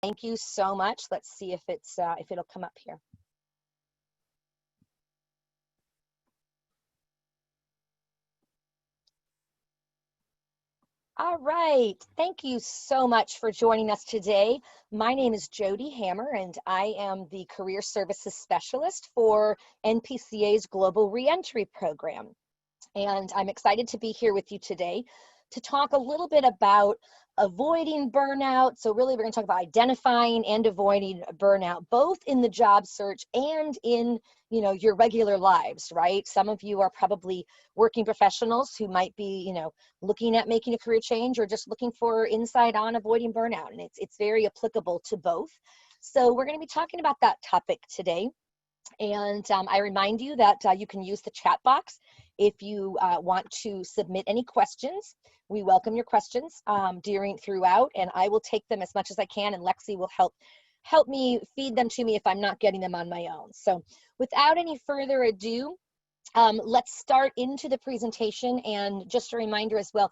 Thank you so much. Let's see if it'll come up here. All right. Thank you so much for joining us today. My name is Jody Hammer, and I am the Career Services Specialist for NPCA's Global Reentry Program. And I'm excited to be here with you today to talk a little bit about avoiding burnout. So really, we're going to talk about identifying and avoiding burnout, both in the job search and in your regular lives, right? Some of you are probably working professionals who might be looking at making a career change, or just looking for insight on avoiding burnout, and it's very applicable to both. So we're going to be talking about that topic today. And I remind you that you can use the chat box if you want to submit any questions. We welcome your questions throughout, and I will take them as much as I can, and Lexi will help me feed them to me if I'm not getting them on my own. So without any further ado, let's start into the presentation. And just a reminder as well,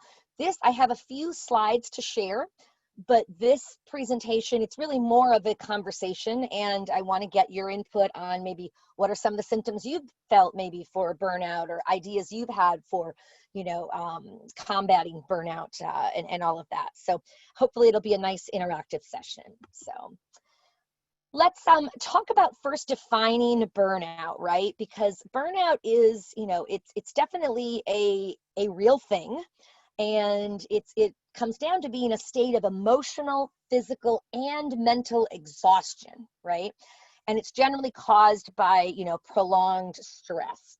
I have a few slides to share, but this presentation, it's really more of a conversation, and I want to get your input on maybe what are some of the symptoms you've felt maybe for burnout, or ideas you've had for combating burnout, and all of that. So hopefully it'll be a nice interactive session. So let's talk about first defining burnout, right? Because burnout is, it's definitely a real thing. And it comes down to being a state of emotional, physical, and mental exhaustion, right? And it's generally caused by, prolonged stress.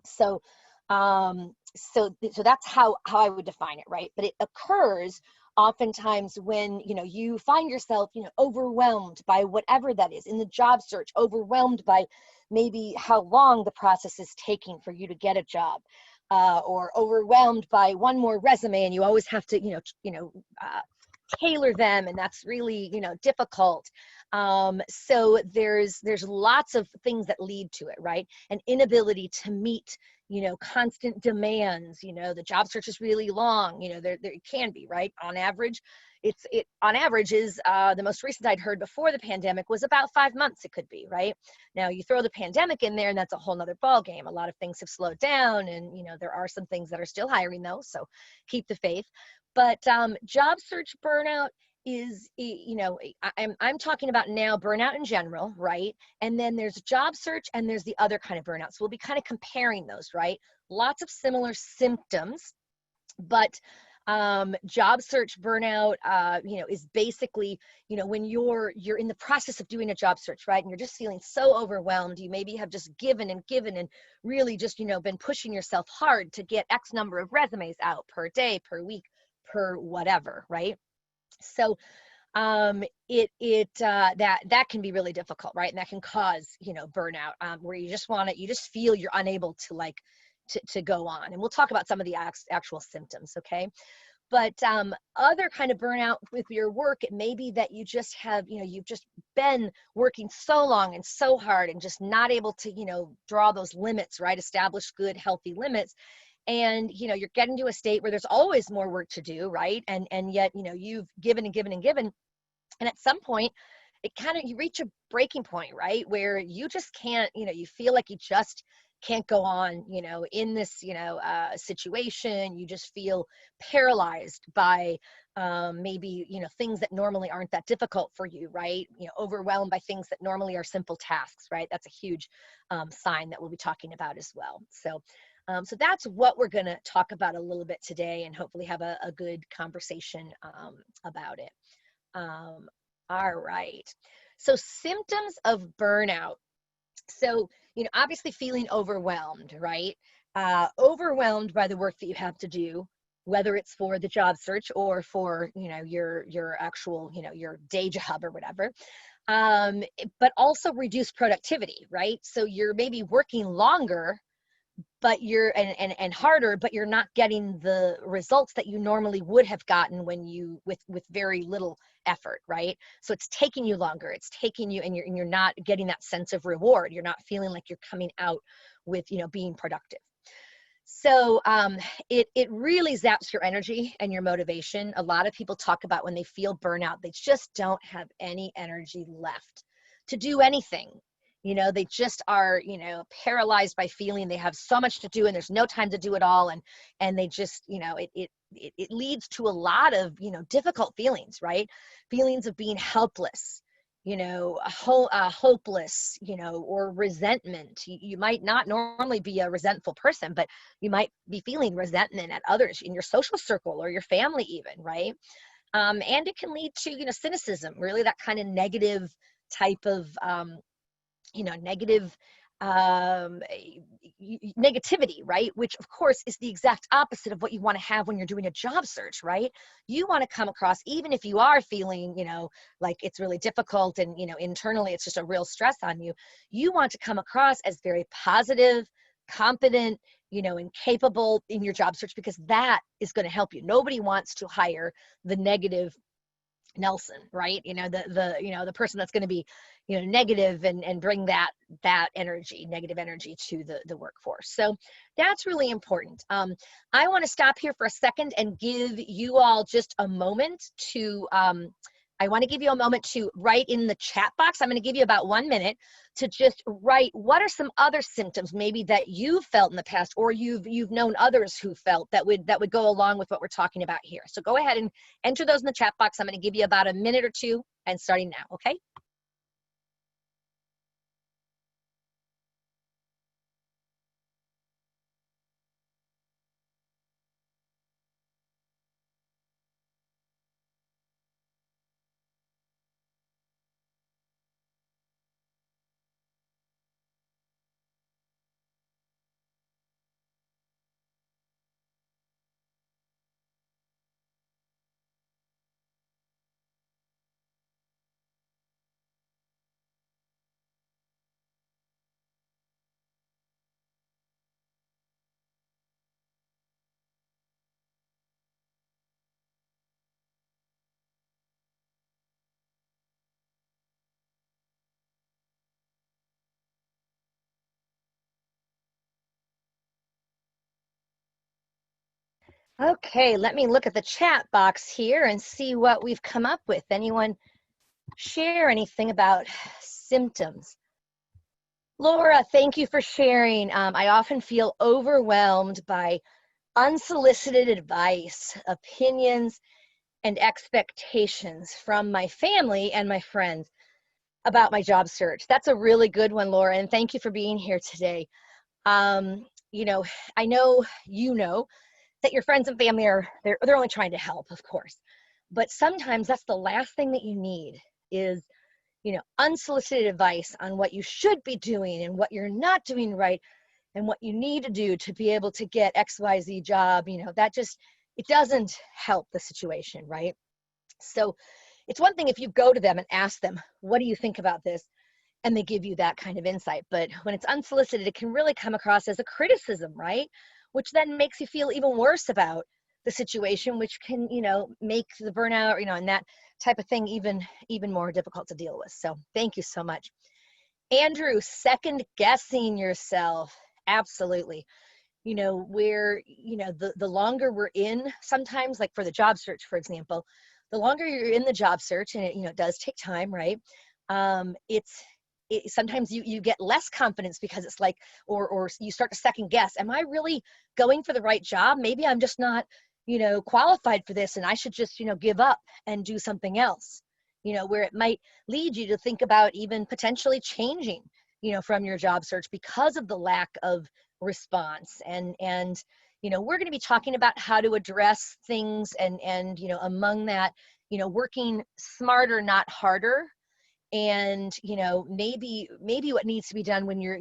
So, so that's how I would define it, right? But it occurs oftentimes when, you find yourself, overwhelmed by whatever that is in the job search, overwhelmed by maybe how long the process is taking for you to get a job. Or overwhelmed by one more resume, and you always have to, tailor them, and that's really, difficult. So there's lots of things that lead to it, right? An inability to meet, constant demands. The job search is really long. There it can be, right? On average, on average is the most recent I'd heard before the pandemic was about 5 months. It could be, right? Now you throw the pandemic in there, and that's a whole nother ball game. A lot of things have slowed down, and there are some things that are still hiring though, so keep the faith. But job search burnout is, I'm talking about now burnout in general, right? And then there's job search, and there's the other kind of burnout. So we'll be kind of comparing those, right? Lots of similar symptoms, but job search burnout, is basically, when you're in the process of doing a job search, right? And you're just feeling so overwhelmed. You maybe have just given and really just, been pushing yourself hard to get X number of resumes out per day, per week, per whatever, right? So that can be really difficult, right? And that can cause, burnout, where you just feel you're unable to to go on. And we'll talk about some of the actual symptoms, okay? But other kind of burnout with your work, it may be that you just have, you've just been working so long and so hard and just not able to, draw those limits, right? Establish good, healthy limits. And, you're getting to a state where there's always more work to do, right? And yet, you've given and given and given. And at some point, you reach a breaking point, right? Where you just can't, you feel like you just can't go on, in this, situation. You just feel paralyzed by maybe, things that normally aren't that difficult for you, right? Overwhelmed by things that normally are simple tasks, right? That's a huge sign that we'll be talking about as well. So that's what we're going to talk about a little bit today, and hopefully have a good conversation about it. All right. So symptoms of burnout. So, obviously feeling overwhelmed, right? Overwhelmed by the work that you have to do, whether it's for the job search or for, your actual, your day job or whatever. But also reduced productivity, right? So you're maybe working longer, but you're and harder, but you're not getting the results that you normally would have gotten when you with very little effort, right? So it's taking you longer, it's taking you, and you're not getting that sense of reward. You're not feeling like you're coming out with, being productive. So it really zaps your energy and your motivation. A lot of people talk about when they feel burnout, they just don't have any energy left to do anything. They just are, paralyzed by feeling they have so much to do and there's no time to do it all. And they just, it leads to a lot of, difficult feelings, right? Feelings of being helpless, hopeless, or resentment. You might not normally be a resentful person, but you might be feeling resentment at others in your social circle or your family even, right? And it can lead to, cynicism, really that kind of negative type of, negative um, negativity, right? Which of course is the exact opposite of what you want to have when you're doing a job search, right? You want to come across, even if you are feeling, like it's really difficult and, internally it's just a real stress on you, you want to come across as very positive, competent, and capable in your job search, because that is going to help you. Nobody wants to hire the negative Nelson, right? The person that's going to be, negative and bring that negative energy to the workforce. So that's really important. I want to stop here for a second and give you all just a moment to, I want to give you a moment to write in the chat box. I'm going to give you about 1 minute to just write, what are some other symptoms maybe that you've felt in the past, or you've known others who felt that would go along with what we're talking about here. So go ahead and enter those in the chat box. I'm going to give you about a minute or two, and starting now, okay? Okay, let me look at the chat box here and see what we've come up with. Anyone share anything about symptoms? Laura, thank you for sharing. I often feel overwhelmed by unsolicited advice, opinions, and expectations from my family and my friends about my job search. That's a really good one, Laura, and thank you for being here today. You know, I know that your friends and family they're only trying to help, of course, but sometimes that's the last thing that you need is, unsolicited advice on what you should be doing and what you're not doing right and what you need to do to be able to get XYZ job. That just, it doesn't help the situation, right? So it's one thing if you go to them and ask them, what do you think about this? And they give you that kind of insight. But when it's unsolicited, it can really come across as a criticism, right? Which then makes you feel even worse about the situation, which can, make the burnout, and that type of thing even more difficult to deal with. So thank you so much. Andrew, second guessing yourself. Absolutely. Where, the longer we're in, sometimes like for the job search, for example, the longer you're in the job search, and it does take time, right? Sometimes you get less confidence because it's like, or you start to second guess, am I really going for the right job? Maybe I'm just not, qualified for this, and I should just, give up and do something else, where it might lead you to think about even potentially changing, from your job search because of the lack of response. And we're going to be talking about how to address things, and among that, working smarter, not harder. And maybe what needs to be done when you're,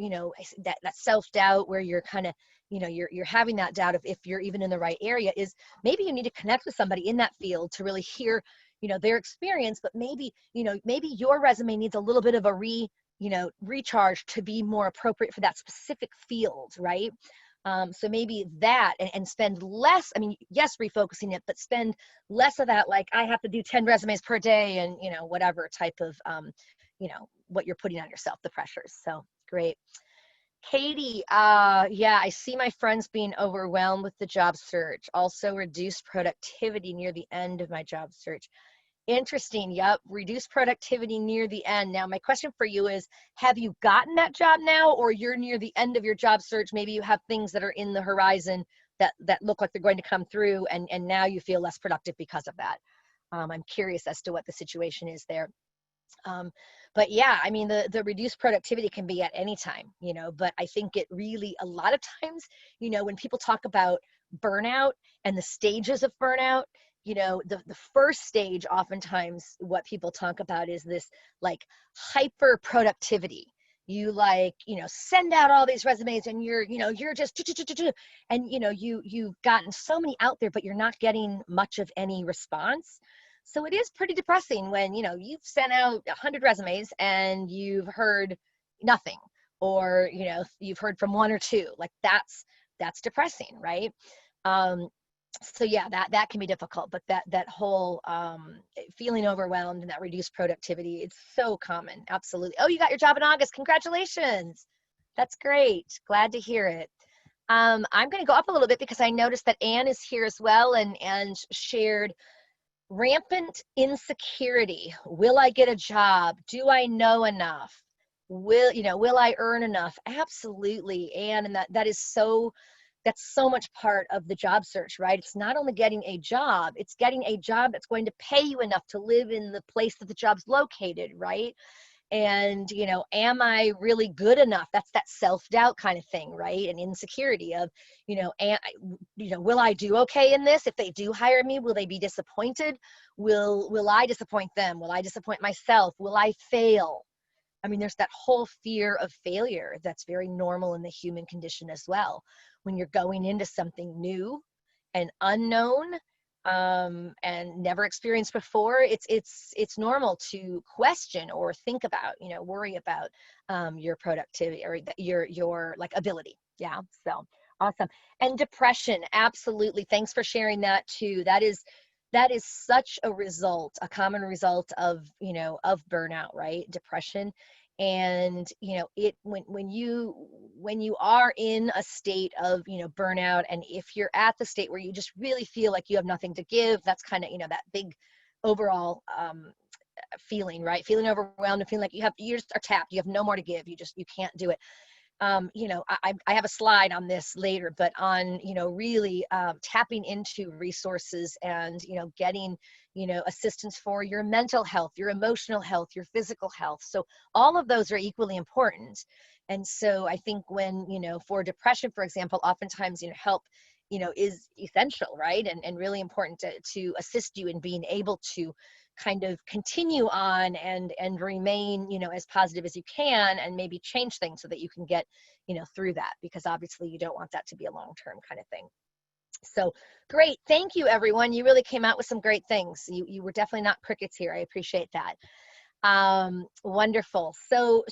that self-doubt, where you're kind of, you're having that doubt of if you're even in the right area, is maybe you need to connect with somebody in that field to really hear, their experience. But maybe your resume needs a little bit of a recharge to be more appropriate for that specific field, right? So maybe that, and spend less, yes, refocusing it, but spend less of that, like I have to do 10 resumes per day, and, whatever type of, what you're putting on yourself, the pressures. So great. Katie, yeah, I see my friends being overwhelmed with the job search. Also reduced productivity near the end of my job search. Interesting. Yep. Reduce productivity near the end. Now, my question for you is, have you gotten that job now, or you're near the end of your job search? Maybe you have things that are in the horizon that look like they're going to come through, and now you feel less productive because of that. I'm curious as to what the situation is there. Um, but yeah, I mean, the reduced productivity can be at any time, but I think it really, a lot of times, when people talk about burnout and the stages of burnout, the first stage, oftentimes what people talk about is this like hyper productivity. You like, send out all these resumes and you're just, and you've gotten so many out there, but you're not getting much of any response. So it is pretty depressing when, you've sent out 100 resumes and you've heard nothing, or, you've heard from one or two. Like that's depressing, right? Um, so yeah, that can be difficult, but that whole feeling overwhelmed and that reduced productivity, it's so common. Absolutely. Oh, you got your job in August. Congratulations. That's great. Glad to hear it. I'm going to go up a little bit because I noticed that Anne is here as well and shared rampant insecurity. Will I get a job? Do I know enough? Will I earn enough? Absolutely. And that's so much part of the job search, right? It's not only getting a job, it's getting a job that's going to pay you enough to live in the place that the job's located, right? And am I really good enough? That's that self-doubt kind of thing, right? And insecurity of will I do okay in this? If they do hire me, will they be disappointed? Will I disappoint them? Will I disappoint myself? Will I fail? I mean, there's that whole fear of failure that's very normal in the human condition as well. When you're going into something new and unknown, and never experienced before, it's normal to question or think about, worry about your productivity or your like ability. Yeah, so awesome. And depression, absolutely. Thanks for sharing that too. That is such a common result of of burnout, right? Depression. And it when you are in a state of burnout, and if you're at the state where you just really feel like you have nothing to give, that's kind of that big overall feeling, right? Feeling overwhelmed and feeling like you just are tapped, you have no more to give, you can't do it. I have a slide on this later, but on, really tapping into resources and, getting, assistance for your mental health, your emotional health, your physical health. So all of those are equally important. And so I think when, for depression, for example, oftentimes, help, is essential, right? And really important to assist you in being able to kind of continue on and remain as positive as you can, and maybe change things so that you can get through that, because obviously you don't want that to be a long-term kind of thing. So great, thank you everyone, you really came out with some great things. You were definitely not crickets here. I appreciate that. Wonderful. So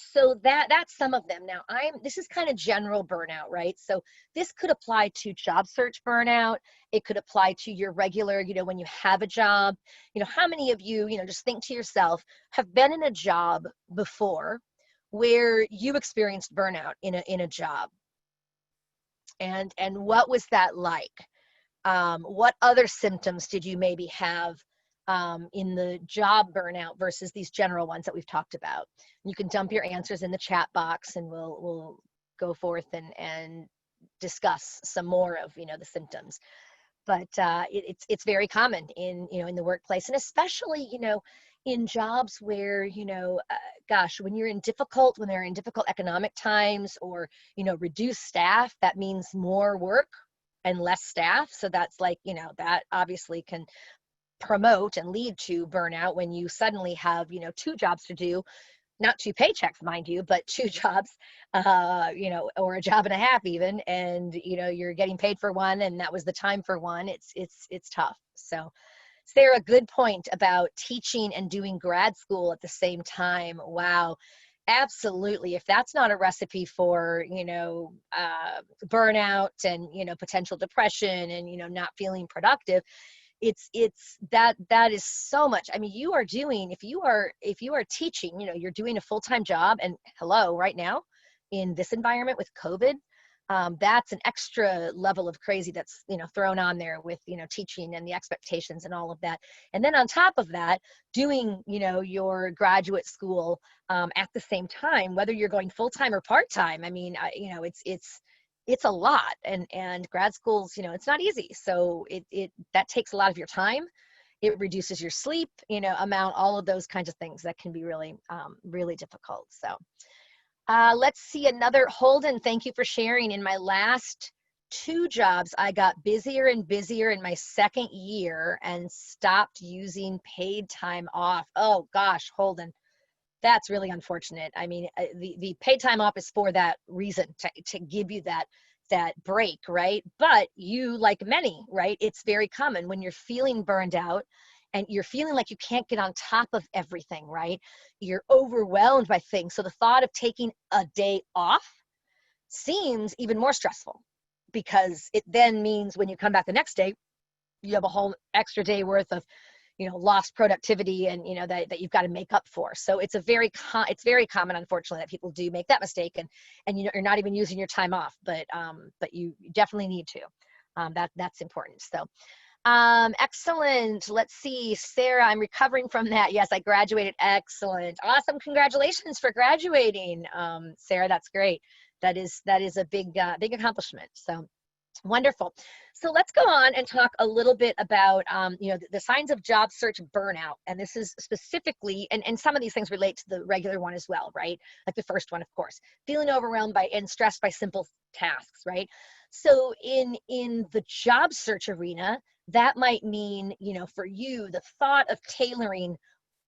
that's some of them. Now this is kind of general burnout, right? So this could apply to job search burnout. It could apply to your regular, when you have a job. How many of you, just think to yourself, have been in a job before where you experienced burnout in a job? And what was that like? What other symptoms did you maybe have in the job burnout versus these general ones that we've talked about? You can dump your answers in the chat box, and we'll go forth and discuss some more of the symptoms. But it's very common in the workplace, and especially in jobs where gosh, when they're in difficult economic times, or reduced staff, that means more work and less staff. So that's like that obviously can promote and lead to burnout when you suddenly have two jobs to do, not two paychecks mind you, but two jobs, or a job and a half even, and you're getting paid for one and that was the time for one. It's tough. So Sarah, good point about teaching and doing grad school at the same time. Wow, absolutely. If that's not a recipe for burnout and potential depression and not feeling productive, it's that is so much. I mean, you are doing, if you are teaching, you're doing a full-time job, and hello, right now in this environment with COVID, that's an extra level of crazy that's, thrown on there with, teaching and the expectations and all of that. And then on top of that, doing, your graduate school at the same time, whether you're going full-time or part-time. I mean, it's a lot, and grad schools, it's not easy. So that takes a lot of your time. It reduces your sleep, amount, all of those kinds of things that can be really, really difficult. So let's see another. Holden, thank you for sharing. In my last 2 jobs, I got busier and busier in my second year and stopped using paid time off. Oh gosh, Holden, that's really unfortunate. I mean, the paid time off is for that reason, to give you that break, right? But you, like many, right, it's very common when you're feeling burned out and you're feeling like you can't get on top of everything, right? You're overwhelmed by things. So the thought of taking a day off seems even more stressful, because it then means when you come back the next day, you have a whole extra day worth of, lost productivity, and, that you've got to make up for. So it's very common, unfortunately, that people do make that mistake, and you're not even using your time off, but you definitely need to. That's important. So excellent. Let's see, Sarah, I'm recovering from that. Yes, I graduated. Excellent. Awesome. Congratulations for graduating. Sarah, that's great. That is a big accomplishment. So wonderful. So let's go on and talk a little bit about, the signs of job search burnout. And this is specifically, and some of these things relate to the regular one as well, right? Like the first one, of course, feeling overwhelmed by and stressed by simple tasks, right? So in the job search arena, that might mean, for you, the thought of tailoring,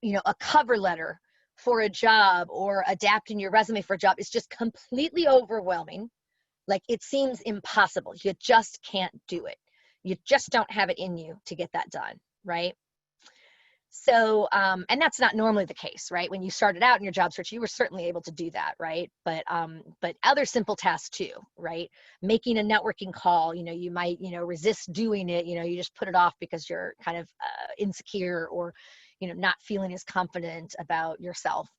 a cover letter for a job or adapting your resume for a job is just completely overwhelming. Like, it seems impossible. You just can't do it. You just don't have it in you to get that done, right? So, and that's not normally the case, right? When you started out in your job search, you were certainly able to do that, right? But other simple tasks too, right? Making a networking call, you might, resist doing it. You just put it off because you're kind of insecure, or, not feeling as confident about yourself.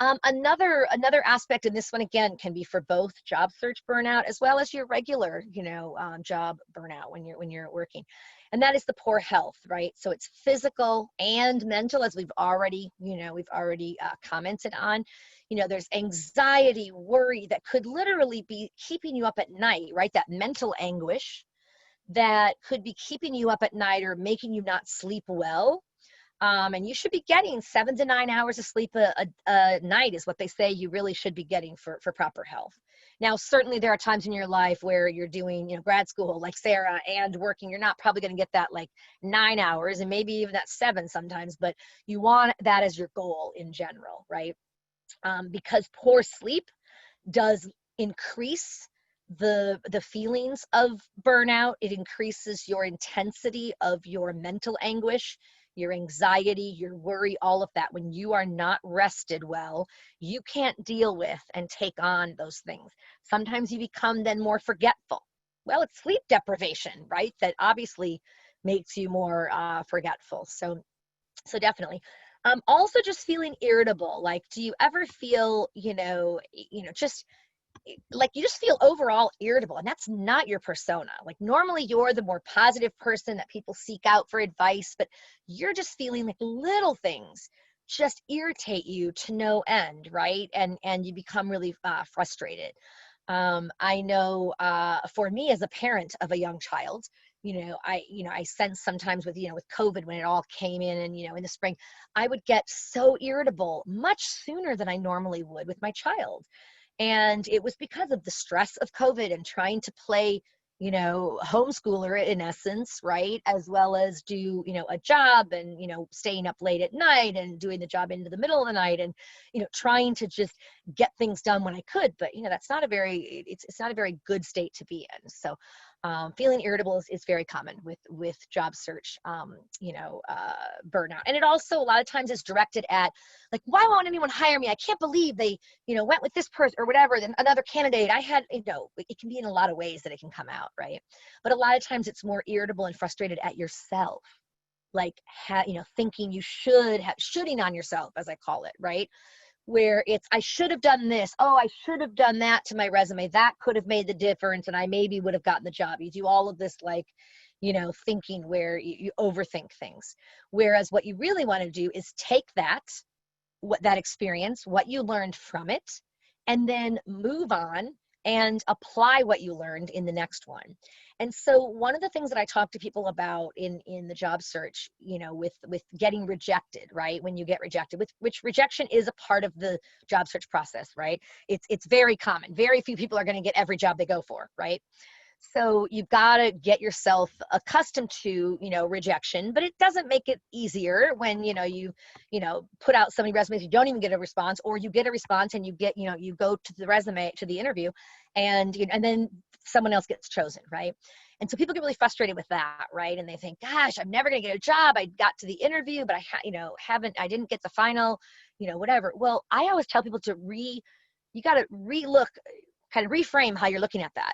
Another aspect, and this one again can be for both job search burnout as well as your regular, job burnout when you're working, and that is the poor health, right? So it's physical and mental, as we've already commented on. There's anxiety, worry that could literally be keeping you up at night, right? That mental anguish that could be keeping you up at night or making you not sleep well. And you should be getting 7 to 9 hours of sleep a night is what they say you really should be getting for proper health. Now, certainly there are times in your life where you're doing, grad school like Sarah and working, you're not probably going to get that like 9 hours, and maybe even that 7 sometimes, but you want that as your goal in general, right? Because poor sleep does increase the feelings of burnout. It increases your intensity of your mental anguish, your anxiety, your worry, all of that. When you are not rested well, you can't deal with and take on those things. Sometimes you become then more forgetful. Well, it's sleep deprivation, right? That obviously makes you more forgetful. So definitely. Also just feeling irritable. Like, do you ever feel, just like you just feel overall irritable, and that's not your persona. Like, normally you're the more positive person that people seek out for advice, but you're just feeling like little things just irritate you to no end, right? And you become really frustrated. I know for me as a parent of a young child, I sense sometimes with COVID, when it all came in, and in the spring, I would get so irritable much sooner than I normally would with my child. And it was because of the stress of COVID and trying to play, homeschooler in essence, right? As well as do, a job, and, staying up late at night and doing the job into the middle of the night, and, trying to just get things done when I could. But, that's not it's not a very good state to be in. So feeling irritable is very common with job search, burnout. And it also a lot of times is directed at, like, why won't anyone hire me? I can't believe they, went with this person or whatever, then another candidate. I had, it can be in a lot of ways that it can come out, right? But a lot of times it's more irritable and frustrated at yourself, like, thinking you should have, shooting on yourself, as I call it, right? where it's, I should have done this. Oh, I should have done that to my resume. That could have made the difference and I maybe would have gotten the job. You do all of this like, thinking where you overthink things. Whereas what you really want to do is take that experience, what you learned from it, and then move on and apply what you learned in the next one. And so one of the things that I talk to people about in the job search, with getting rejected, right? When you get rejected, which rejection is a part of the job search process, right? It's very common. Very few people are going to get every job they go for, right? So you've got to get yourself accustomed to, rejection, but it doesn't make it easier when, you put out so many resumes, you don't even get a response, or you get a response and you get, you go to the interview and then someone else gets chosen, right? And so people get really frustrated with that, right? And they think, gosh, I'm never going to get a job. I got to the interview, but I didn't get the final, whatever. Well, I always tell people you got to relook, kind of reframe how you're looking at that.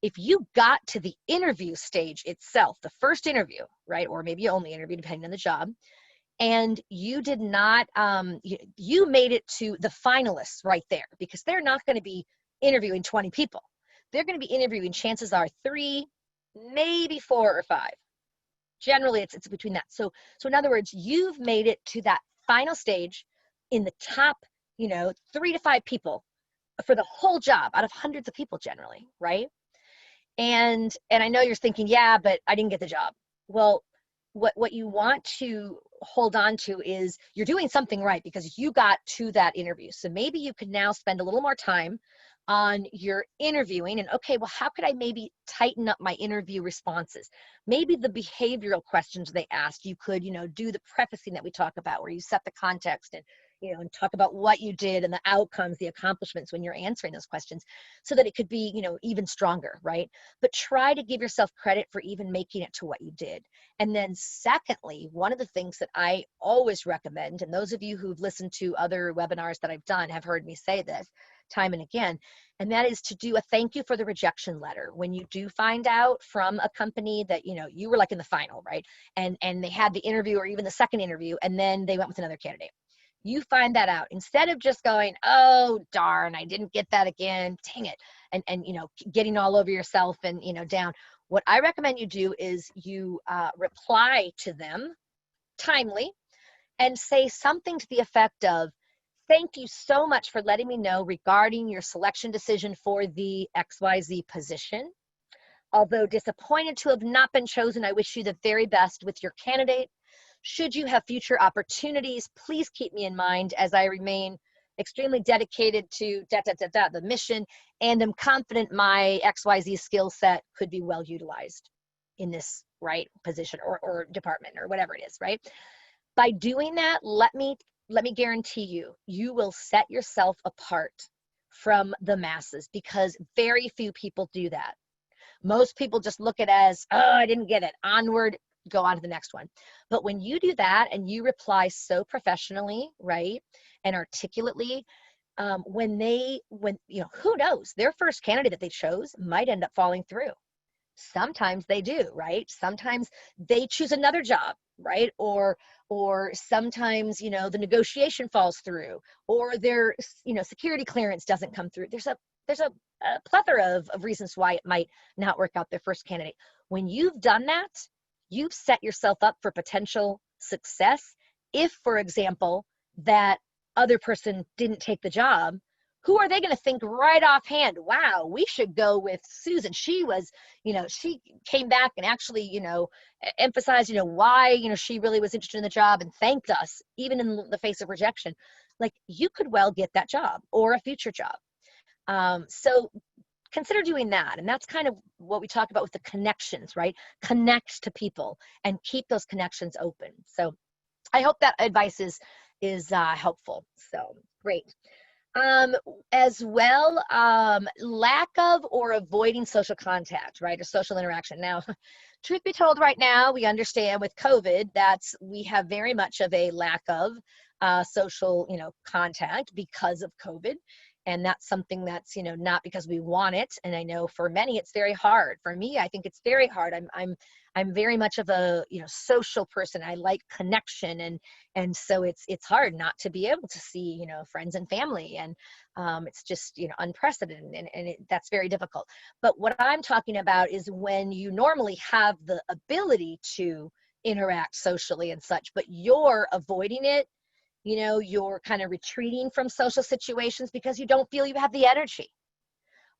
If you got to the interview stage itself, the first interview, right? Or maybe only interview, depending on the job, and you did not, you made it to the finalists right there, because they're not going to be interviewing 20 people. They're going to be interviewing, chances are 3, maybe 4 or 5. Generally, it's between that. So in other words, you've made it to that final stage in the top, 3 to 5 people for the whole job out of hundreds of people generally, right? And I know you're thinking, yeah, but I didn't get the job. Well, what you want to hold on to is you're doing something right because you got to that interview. So maybe you could now spend a little more time on your interviewing and, okay, well, how could I maybe tighten up my interview responses? Maybe the behavioral questions they asked, you could, do the prefacing that we talk about where you set the context and talk about what you did and the outcomes, the accomplishments when you're answering those questions, so that it could be, even stronger, right? But try to give yourself credit for even making it to what you did. And then secondly, one of the things that I always recommend, and those of you who've listened to other webinars that I've done have heard me say this time and again, and that is to do a thank you for the rejection letter. When you do find out from a company that, you were like in the final, right? And they had the interview or even the second interview, and then they went with another candidate. You find that out instead of just going, oh, darn, I didn't get that again, dang it. And getting all over yourself and, down. What I recommend you do is you reply to them timely and say something to the effect of, thank you so much for letting me know regarding your selection decision for the XYZ position. Although disappointed to have not been chosen, I wish you the very best with your candidate. Should you have future opportunities, please keep me in mind as I remain extremely dedicated to the mission, and am confident my XYZ skill set could be well utilized in this right position or department or whatever it is, right? By doing that, let me guarantee you will set yourself apart from the masses, because very few people do that. Most people just look at it as, oh, I didn't get it, onward, go on to the next one. But when you do that and you reply so professionally, right, and articulately, who knows, their first candidate that they chose might end up falling through. Sometimes they do, right? Sometimes they choose another job, right? Or sometimes, the negotiation falls through, or their, security clearance doesn't come through. There's a plethora of reasons why it might not work out, their first candidate. When you've done that, you've set yourself up for potential success. If, for example, that other person didn't take the job, who are they going to think right offhand, wow, we should go with Susan. She was, she came back and actually, emphasized, why, she really was interested in the job and thanked us, even in the face of rejection. Like, you could well get that job or a future job. So consider doing that. And that's kind of what we talk about with the connections, right? Connect to people and keep those connections open. So I hope that advice is helpful. So great. As well, lack of or avoiding social contact, right? Or social interaction. Now, truth be told, right now, we understand with COVID we have very much of a lack of social, contact because of COVID. And that's something that's, not because we want it. And I know for many, it's very hard. For me, I think it's very hard. I'm very much of a, social person. I like connection. And so it's hard not to be able to see, friends and family. And it's just, unprecedented, and that's very difficult. But what I'm talking about is when you normally have the ability to interact socially and such, but you're avoiding it. You're kind of retreating from social situations because you don't feel you have the energy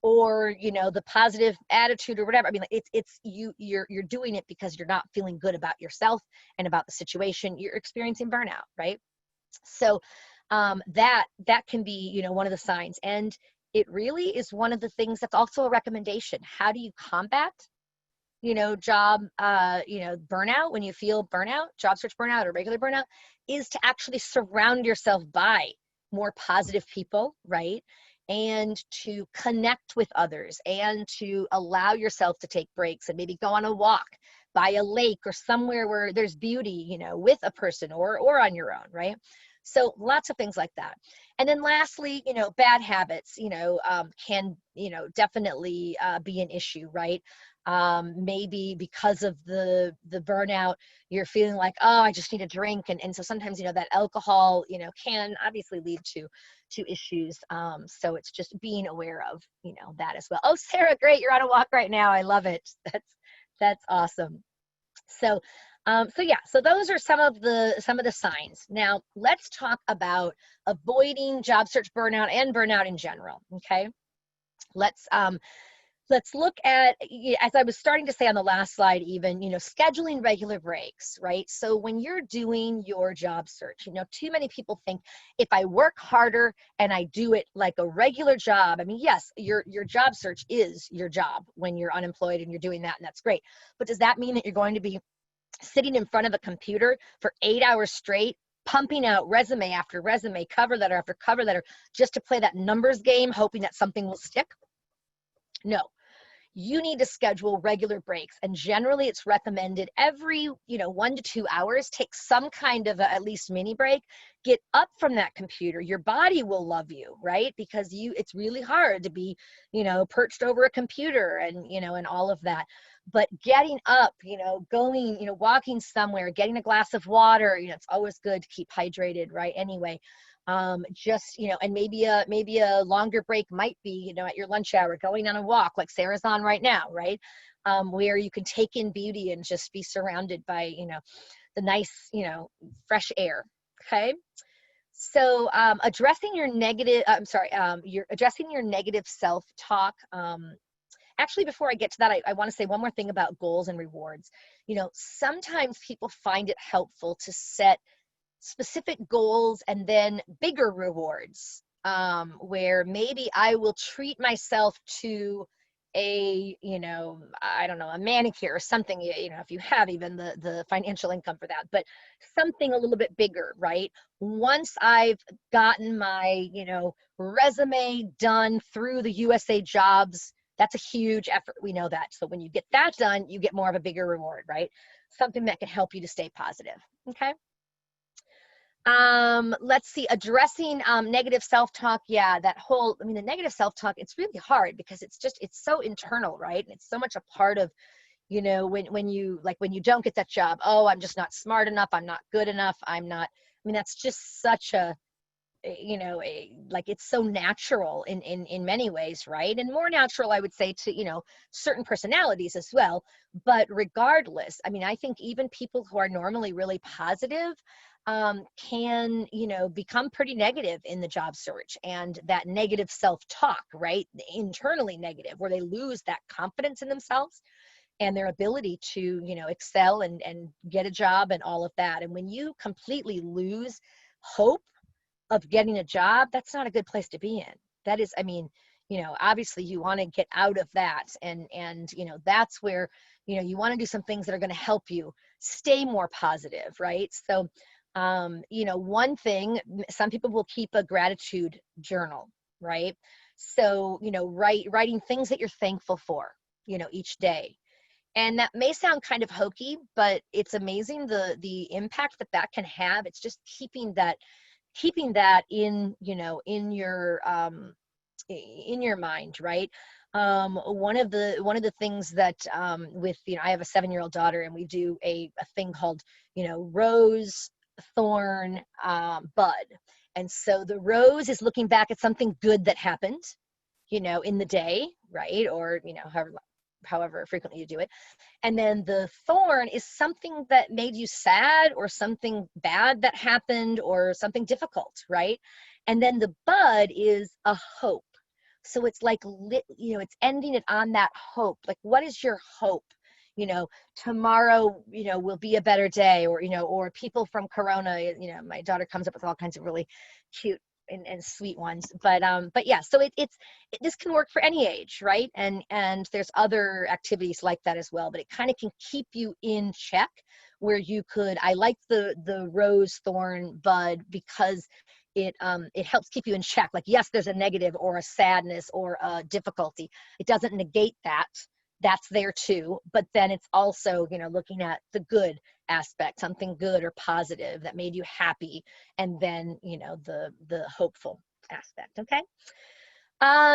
or, the positive attitude or whatever. I mean, you're doing it because you're not feeling good about yourself and about the situation. You're experiencing burnout, right? So that can be, one of the signs. And it really is one of the things that's also a recommendation. How do you combat job, burnout? When you feel burnout, job search burnout or regular burnout, is to actually surround yourself by more positive people, right? And to connect with others and to allow yourself to take breaks and maybe go on a walk by a lake or somewhere where there's beauty, with a person or on your own, right? So lots of things like that. And then lastly, bad habits, can, definitely be an issue, right? Maybe because of the burnout, you're feeling like, oh, I just need a drink. And so sometimes, that alcohol, can obviously lead to issues. So it's just being aware of, that as well. Oh, Sarah, great. You're on a walk right now. I love it. That's awesome. So, so those are some of the signs. Now let's talk about avoiding job search burnout and burnout in general. Okay. Let's look at, as I was starting to say on the last slide, even, scheduling regular breaks, right? So when you're doing your job search, too many people think if I work harder and I do it like a regular job, I mean, yes, your job search is your job when you're unemployed and you're doing that, and that's great. But does that mean that you're going to be sitting in front of a computer for 8 hours straight, pumping out resume after resume, cover letter after cover letter, just to play that numbers game, hoping that something will stick? No, you need to schedule regular breaks. And generally it's recommended every, 1 to 2 hours, take some kind of at least mini break, get up from that computer. Your body will love you, right? Because it's really hard to be, perched over a computer and, and all of that. But getting up, going, walking somewhere, getting a glass of water, it's always good to keep hydrated, right? Anyway, just, and maybe a longer break might be, at your lunch hour, going on a walk like Sarah's on right now, right? Where you can take in beauty and just be surrounded by, the nice, fresh air. Okay. So, addressing your negative, you're addressing your negative self-talk. Actually, before I get to that, I want to say one more thing about goals and rewards. Sometimes people find it helpful to set specific goals and then bigger rewards, where maybe I will treat myself to a, I don't know, a manicure or something, if you have even the financial income for that, but something a little bit bigger, right? Once I've gotten my, resume done through the USA Jobs, that's a huge effort. We know that. So when you get that done, you get more of a bigger reward, right? Something that can help you to stay positive. Okay. Let's see, addressing negative self-talk. Yeah, the negative self-talk, it's really hard because it's so internal, right? And it's so much a part of, when you don't get that job, oh, I'm just not smart enough, I'm not good enough, that's just such a, it's so natural in many ways, right? And more natural, I would say, to, certain personalities as well. But regardless, I think even people who are normally really positive, can, become pretty negative in the job search, and that negative self-talk, right? Internally negative, where they lose that confidence in themselves and their ability to, excel and get a job and all of that. And when you completely lose hope of getting a job, that's not a good place to be in. That is, obviously you want to get out of that. And, that's where, you want to do some things that are going to help you stay more positive, right? So, one thing, some people will keep a gratitude journal, right? So, writing things that you're thankful for, each day. And that may sound kind of hokey, but it's amazing the impact that can have. It's just keeping that in, in your, in your mind, right? One of the things that with, I have a 7-year-old daughter, and we do a thing called, rose, thorn, bud. And so the rose is looking back at something good that happened, in the day, right? Or, however frequently you do it. And then the thorn is something that made you sad, or something bad that happened, or something difficult, right? And then the bud is a hope. So it's like, it's ending it on that hope. Like, what is your hope? Tomorrow, will be a better day, or people from Corona, my daughter comes up with all kinds of really cute and sweet ones. But yeah, so this can work for any age, right? And there's other activities like that as well, but it kind of can keep you in check, where I like the rose, thorn, bud, because it helps keep you in check. Like, yes, there's a negative or a sadness or a difficulty. It doesn't negate that. That's there too. But then it's also, looking at the good aspect, something good or positive that made you happy. And then, the hopeful aspect. Okay.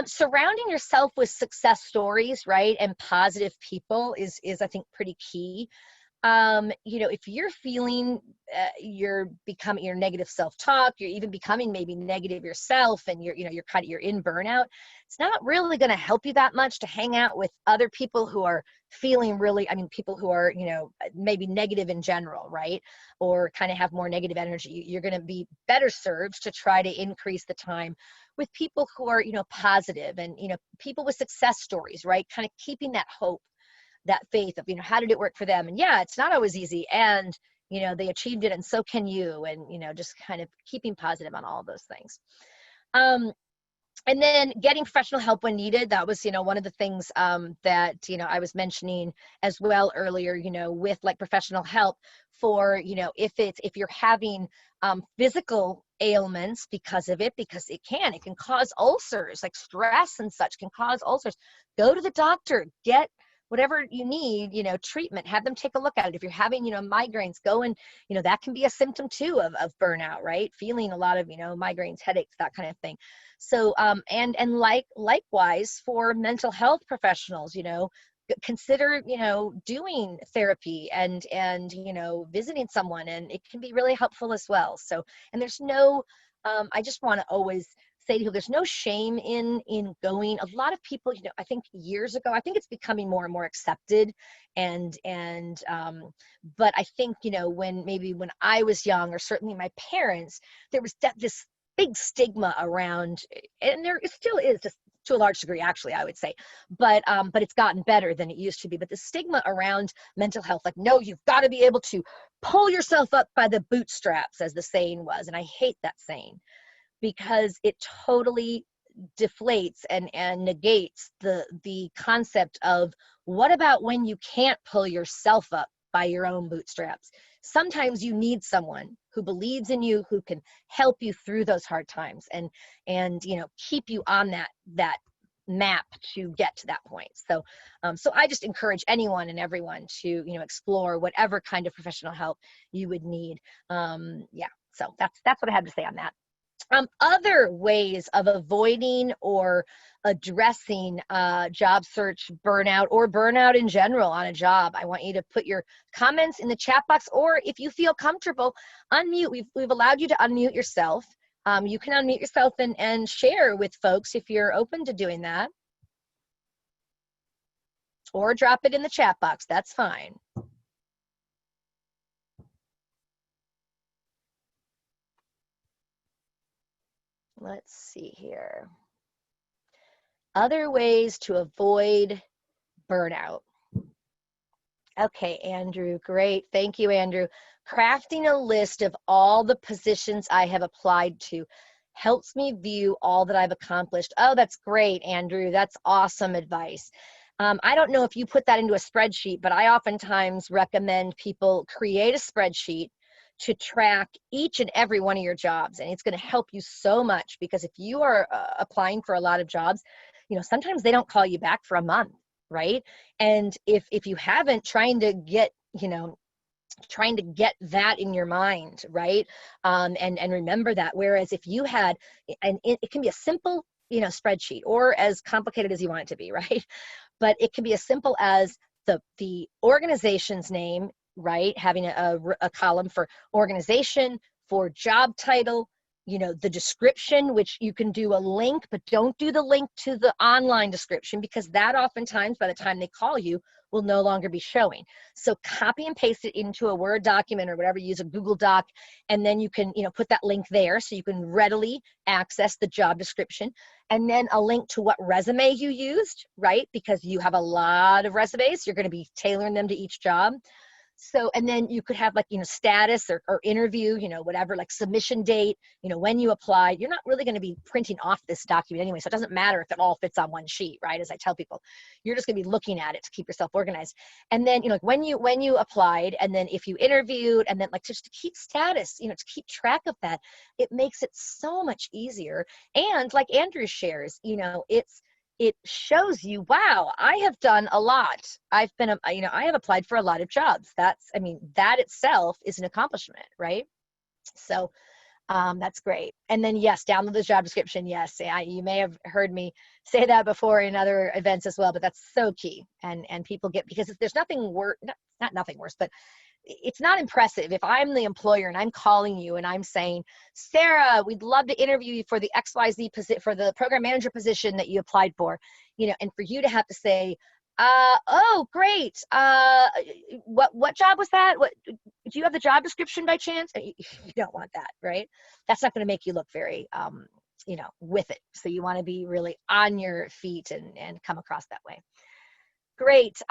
Surrounding yourself with success stories, right, and positive people is I think pretty key. If you're feeling you're becoming your negative self-talk, you're even becoming maybe negative yourself, and you're in burnout, it's not really going to help you that much to hang out with other people who are feeling really, people who are, maybe negative in general, right? Or kind of have more negative energy. You're going to be better served to try to increase the time with people who are, positive, and, people with success stories, right? Kind of keeping that hope, that faith of, how did it work for them? And yeah, it's not always easy. And, they achieved it, and so can you. And, just kind of keeping positive on all those things. And then getting professional help when needed. That was, one of the things that, I was mentioning as well earlier, with like professional help for, if you're having physical ailments because of it, because it can cause ulcers, like stress and such can cause ulcers. Go to the doctor, get whatever you need, treatment, have them take a look at it. If you're having, migraines, go and, that can be a symptom too of burnout, right? Feeling a lot of, migraines, headaches, that kind of thing. So, and likewise for mental health professionals, consider, doing therapy and, visiting someone, and it can be really helpful as well. So, and there's no, I just want to always say to you, there's no shame in going. A lot of people, I think years ago, I think it's becoming more and more accepted, and but I think, when I was young, or certainly my parents, there was this big stigma around, and there still is, just to a large degree, actually, I would say, but it's gotten better than it used to be. But the stigma around mental health, like, no, you've got to be able to pull yourself up by the bootstraps, as the saying was, and I hate that saying, because it totally deflates and negates the concept of, what about when you can't pull yourself up by your own bootstraps? Sometimes you need someone who believes in you, who can help you through those hard times, and keep you on that map to get to that point. So so I just encourage anyone and everyone to explore whatever kind of professional help you would need. Yeah, so that's what I have to say on that. Other ways of avoiding or addressing job search burnout, or burnout in general on a job. I want you to put your comments in the chat box, or if you feel comfortable, unmute. We've allowed you to unmute yourself. You can unmute yourself and share with folks if you're open to doing that. Or drop it in the chat box, that's fine. Let's see here. Other ways to avoid burnout. Okay, Andrew, great. Thank you, Andrew. Crafting a list of all the positions I have applied to helps me view all that I've accomplished. Oh, that's great, Andrew. That's awesome advice. I don't know if you put that into a spreadsheet, but I oftentimes recommend people create a spreadsheet to track each and every one of your jobs. And it's going to help you so much, because if you are applying for a lot of jobs, sometimes they don't call you back for a month, right? And if you haven't, trying to get that in your mind, right? And remember that. Whereas if you had, and it can be a simple spreadsheet, or as complicated as you want it to be, right? But it can be as simple as the organization's name, right? Having a column for organization, for job title, the description, which you can do a link, but don't do the link to the online description, because that oftentimes by the time they call you will no longer be showing. So copy and paste it into a Word document or whatever, use a Google Doc, and then you can, put that link there so you can readily access the job description, and then a link to what resume you used, right? Because you have a lot of resumes, you're going to be tailoring them to each job. So, and then you could have like, status or interview, whatever, like submission date, when you applied. You're not really going to be printing off this document anyway, so it doesn't matter if it all fits on one sheet, right? As I tell people, you're just going to be looking at it to keep yourself organized. And then, like when you applied, and then if you interviewed, and then like just to keep status, to keep track of that, it makes it so much easier. And like Andrew shares, it shows you, wow, I have done a lot. I have applied for a lot of jobs. That itself is an accomplishment, right? So that's great. And then yes, download the job description. Yes, you may have heard me say that before in other events as well, but that's so key. And people because there's nothing worse, not nothing worse, but it's not impressive if I'm the employer and I'm calling you and I'm saying, Sarah, we'd love to interview you for the XYZ position, for the program manager position that you applied for, and for you to have to say, oh, great. What job was that? Do you have the job description by chance? You don't want that, right? That's not going to make you look very, with it. So you want to be really on your feet and come across that way. Great.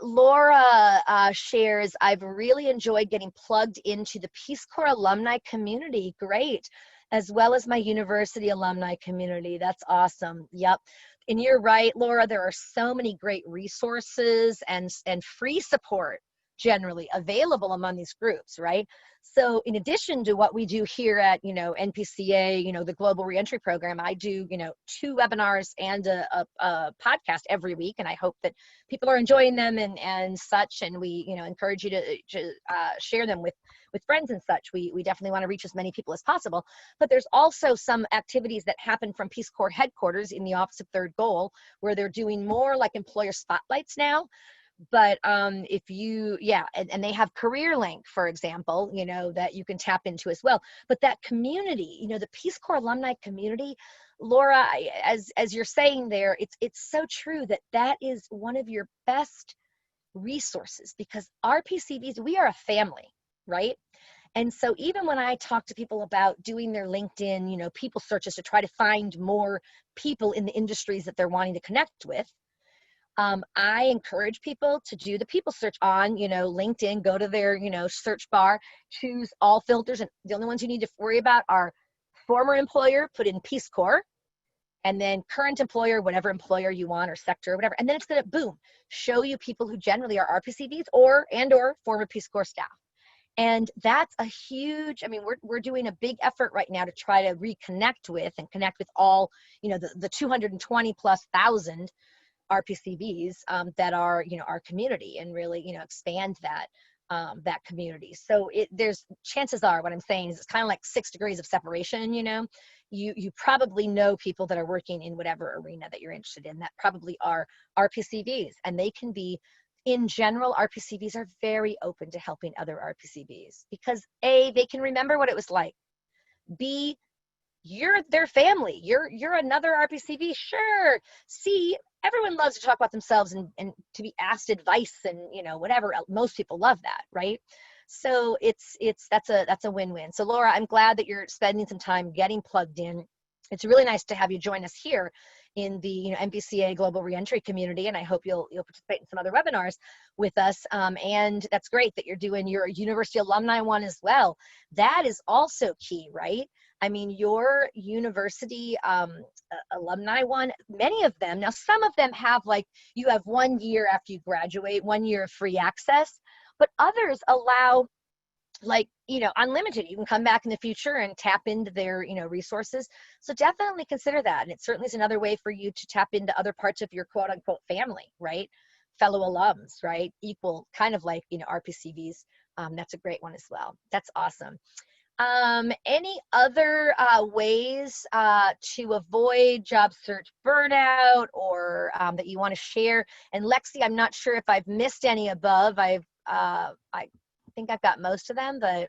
Laura shares, I've really enjoyed getting plugged into the Peace Corps alumni community. Great. As well as my university alumni community. That's awesome. Yep. And you're right, Laura, there are so many great resources and free support generally available among these groups, right? So in addition to what we do here at, NPCA, the Global Reentry Program, I do, 2 webinars and a podcast every week. And I hope that people are enjoying them and such. And we, encourage you to share them with friends and such. We definitely want to reach as many people as possible. But there's also some activities that happen from Peace Corps headquarters in the Office of Third Goal, where they're doing more like employer spotlights now. But if you, and they have Career Link, for example, that you can tap into as well. But that community, the Peace Corps alumni community, Laura, as you're saying there, it's so true that is one of your best resources, because our PCVs, we are a family, right? And so even when I talk to people about doing their LinkedIn, people searches to try to find more people in the industries that they're wanting to connect with, I encourage people to do the people search on, LinkedIn, go to their, search bar, choose all filters. And the only ones you need to worry about are former employer, put in Peace Corps, and then current employer, whatever employer you want or sector or whatever. And then it's going to, boom, show you people who generally are RPCVs or former Peace Corps staff. And that's a huge, we're doing a big effort right now to try to reconnect with and connect with all, the 220 plus thousand RPCVs that are, our community, and really, expand that community. So there's chances are, what I'm saying is, it's kind of like 6 degrees of separation. You probably know people that are working in whatever arena that you're interested in that probably are RPCVs, and they can be, in general, RPCVs are very open to helping other RPCVs, because A, they can remember what it was like. B, you're their family. You're another RPCV. Sure. C, everyone loves to talk about themselves and to be asked advice and, whatever. Most people love that, right? So that's a win-win. So Laura, I'm glad that you're spending some time getting plugged in. It's really nice to have you join us here in the NPCA Global Reentry community, and I hope you'll participate in some other webinars with us. And that's great that you're doing your university alumni one as well. That is also key, right? Your university alumni one, many of them, now some of them have, like, you have 1 year after you graduate, 1 year of free access, but others allow, like, unlimited. You can come back in the future and tap into their, resources. So definitely consider that. And it certainly is another way for you to tap into other parts of your quote unquote family, right? Fellow alums, right? Equal, kind of like, RPCVs. That's a great one as well. That's awesome. Any other ways to avoid job search burnout, or that you want to share? And Lexi, I'm not sure if I've missed any above. I think I've got most of them, but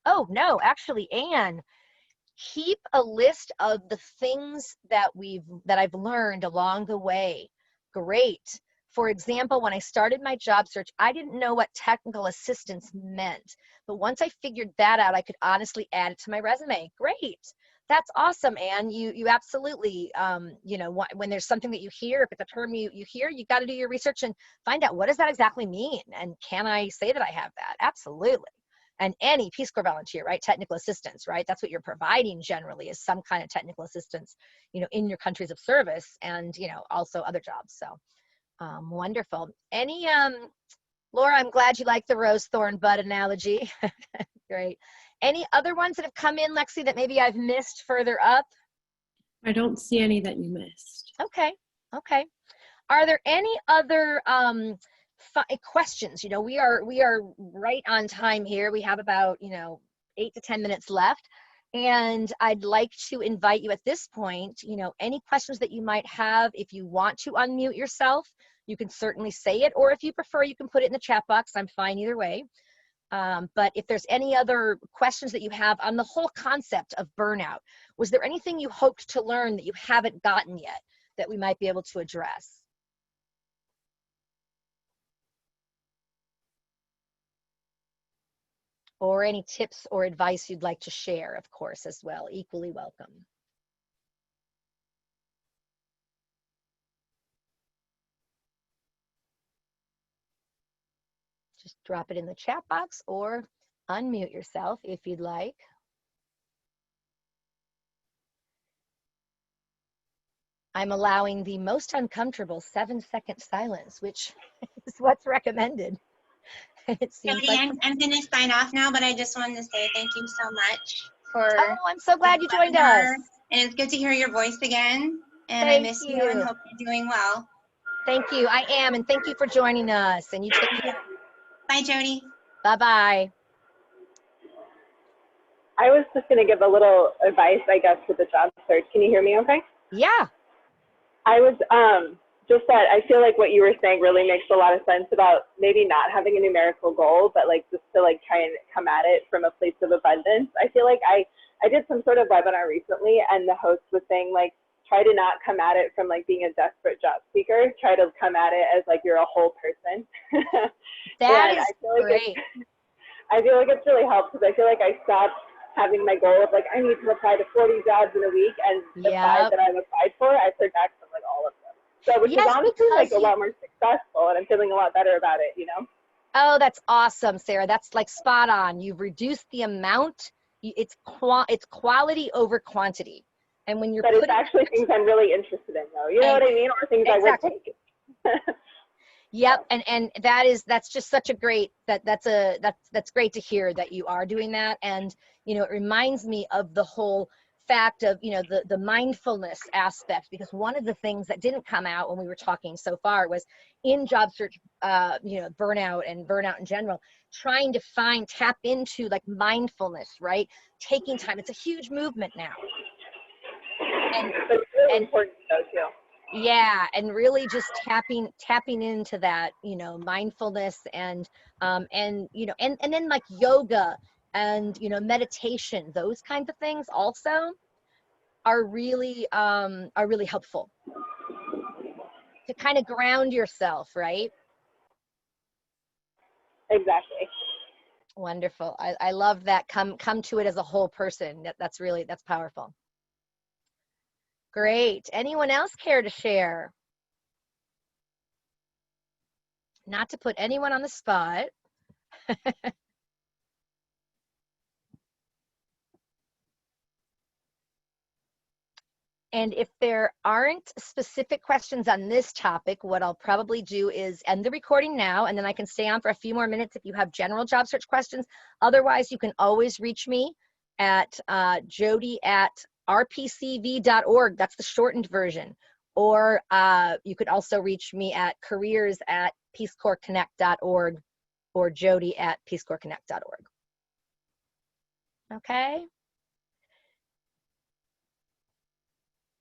oh no, actually, Anne, keep a list of the things that I've learned along the way. Great. For example, when I started my job search, I didn't know what technical assistance meant. But once I figured that out, I could honestly add it to my resume. Great. That's awesome, Anne. You absolutely, you know, when there's something that you hear, if it's a term you hear, you got to do your research and find out, what does that exactly mean? And can I say that I have that? Absolutely. And any Peace Corps volunteer, right? Technical assistance, right? That's what you're providing generally, is some kind of technical assistance, you know, in your countries of service, and, you know, also other jobs. So wonderful. Any, Laura, I'm glad you like the rose thorn bud analogy. Great. Any other ones that have come in, Lexi, that maybe I've missed further up? I don't see any that you missed. Okay. Okay. Are there any other questions? You know, we are right on time here. We have about, you know, 8 to 10 minutes left. And I'd like to invite you at this point, you know, any questions that you might have. If you want to unmute yourself, you can certainly say it, or if you prefer, you can put it in the chat box. I'm fine either way. But if there's any other questions that you have on the whole concept of burnout, was there anything you hoped to learn that you haven't gotten yet that we might be able to address? Or any tips or advice you'd like to share, of course, as well, equally welcome. Just drop it in the chat box or unmute yourself if you'd like. I'm allowing the most uncomfortable 7-second silence, which is what's recommended. It seems Jody, like I'm going to sign off now, but I just wanted to say thank you so much for. Oh, I'm so glad you joined us. And it's good to hear your voice again. And Thank I miss you and hope you're doing well. Thank you. I am, and thank you for joining us. And you take care. Bye, Jody. Bye-bye. I was just going to give a little advice, I guess, for the job search. Can you hear me okay? Yeah. I was just that I feel like what you were saying really makes a lot of sense about maybe not having a numerical goal, but like just to like try and come at it from a place of abundance. I feel like I did some sort of webinar recently, and the host was saying like, try to not come at it from like being a desperate job seeker. Try to come at it as like you're a whole person. That is great. I feel like it's really helped, because I feel like I stopped having my goal of like, I need to apply to 40 jobs in a week, and the 5 that I've applied for, I've heard back from like all of them. So which is honestly like a lot more successful, and I'm feeling a lot better about it, you know? Oh, that's awesome, Sarah. That's like spot on. You've reduced the amount. It's quality over quantity. And when you're it's actually things I'm really interested in, though. You know what I mean? Or things I would take. Yep, and that's just such a great, that's great to hear that you are doing that. And you know, it reminds me of the whole fact of, you know, the mindfulness aspect, because one of the things that didn't come out when we were talking so far was in job search, you know, burnout in general, trying to tap into like mindfulness, right? Taking time. It's a huge movement now. And it's really important though too. Yeah, and really just tapping into that, you know, mindfulness and you know, and then like yoga and, you know, meditation, those kinds of things also are really helpful to kind of ground yourself, right? Exactly. Wonderful. I love that. Come to it as a whole person. That's powerful. Great. Anyone else care to share? Not to put anyone on the spot. And if there aren't specific questions on this topic, what I'll probably do is end the recording now, and then I can stay on for a few more minutes if you have general job search questions. Otherwise, you can always reach me at jody@rpcv.org. That's the shortened version. Or you could also reach me at careers@peacecorpsconnect.org or jody@peacecorpsconnect.org. Okay.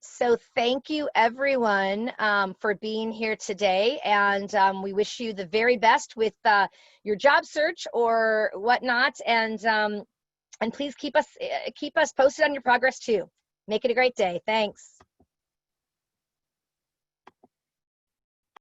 So thank you everyone for being here today, and we wish you the very best with your job search or whatnot, and please keep us posted on your progress too. Make it a great day. Thanks.